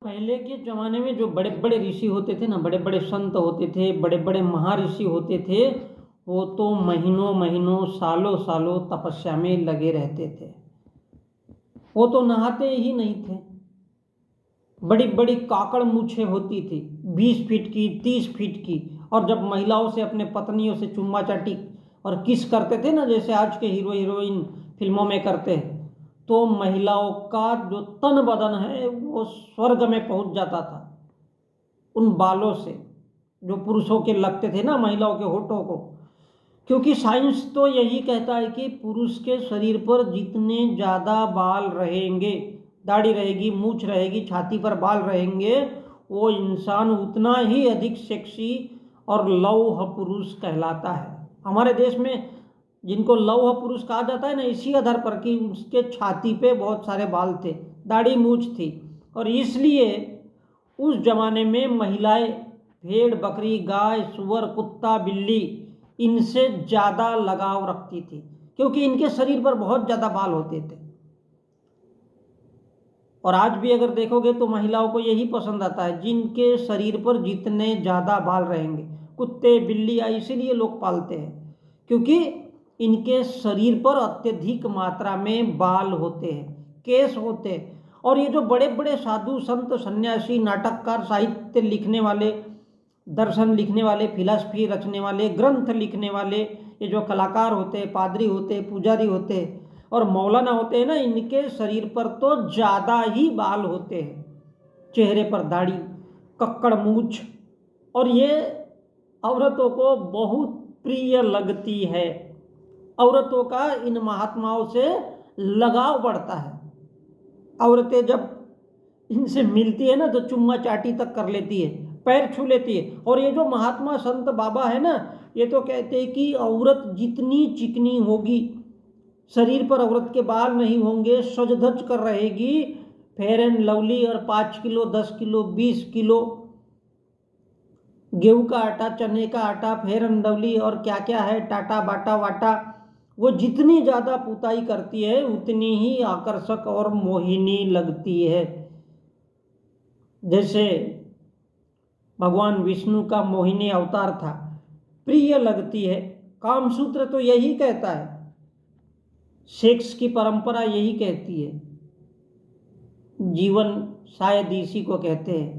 पहले के ज़माने में जो बड़े बड़े ऋषि होते थे ना, बड़े बड़े संत होते थे, बड़े बड़े महर्षि होते थे, वो तो महीनों महीनों सालों सालों तपस्या में लगे रहते थे। वो तो नहाते ही नहीं थे। बड़ी बड़ी काकड़ मूछें होती थी, 20 फीट की, 30 फीट की। और जब महिलाओं से, अपने पत्नियों से चुम्मा चाटी और किस करते थे ना, जैसे आज के हीरो हीरोइन फिल्मों में करते हैं, तो महिलाओं का जो तन बदन है वो स्वर्ग में पहुंच जाता था उन बालों से, जो पुरुषों के लगते थे ना महिलाओं के होठों को। क्योंकि साइंस तो यही कहता है कि पुरुष के शरीर पर जितने ज़्यादा बाल रहेंगे, दाढ़ी रहेगी, मूछ रहेगी, छाती पर बाल रहेंगे, वो इंसान उतना ही अधिक सेक्सी और लौह पुरुष कहलाता है। हमारे देश में जिनको लौह पुरुष कहा जाता है ना, इसी आधार पर कि उसके छाती पे बहुत सारे बाल थे, दाढ़ी मूछ थी। और इसलिए उस जमाने में महिलाएं भेड़, बकरी, गाय, सुअर, कुत्ता, बिल्ली, इनसे ज़्यादा लगाव रखती थी, क्योंकि इनके शरीर पर बहुत ज़्यादा बाल होते थे। और आज भी अगर देखोगे तो महिलाओं को यही पसंद आता है, जिनके शरीर पर जितने ज़्यादा बाल रहेंगे। कुत्ते, बिल्लियाँ इसीलिए लोग पालते हैं, क्योंकि इनके शरीर पर अत्यधिक मात्रा में बाल होते हैं, केस होते हैं। और ये जो बड़े बड़े साधु संत, सन्यासी, नाटककार, साहित्य लिखने वाले, दर्शन लिखने वाले, फिलॉसफी रचने वाले, ग्रंथ लिखने वाले, ये जो कलाकार होते हैं, पादरी होते हैं, पुजारी होते हैं और मौलाना होते हैं ना, इनके शरीर पर तो ज़्यादा ही बाल होते हैं। चेहरे पर दाढ़ी, कक्कड़ मूछ। और ये औरतों को बहुत प्रिय लगती है। औरतों का इन महात्माओं से लगाव बढ़ता है। औरतें जब इनसे मिलती है ना तो चुम्मा चाटी तक कर लेती है, पैर छू लेती है। और ये जो महात्मा संत बाबा है ना, ये तो कहते हैं कि औरत जितनी चिकनी होगी, शरीर पर औरत के बाल नहीं होंगे, सज धज कर रहेगी, फेयर एंड लवली और 5 किलो, 10 किलो, 20 किलो गेहूं का आटा, चने का आटा, फेयर एंड लवली और क्या क्या है, टाटा बाटा वाटा, वो जितनी ज़्यादा पुताई करती है उतनी ही आकर्षक और मोहिनी लगती है। जैसे भगवान विष्णु का मोहिनी अवतार था, प्रिय लगती है। कामसूत्र तो यही कहता है, सेक्स की परंपरा यही कहती है, जीवन शायद इसी को कहते हैं।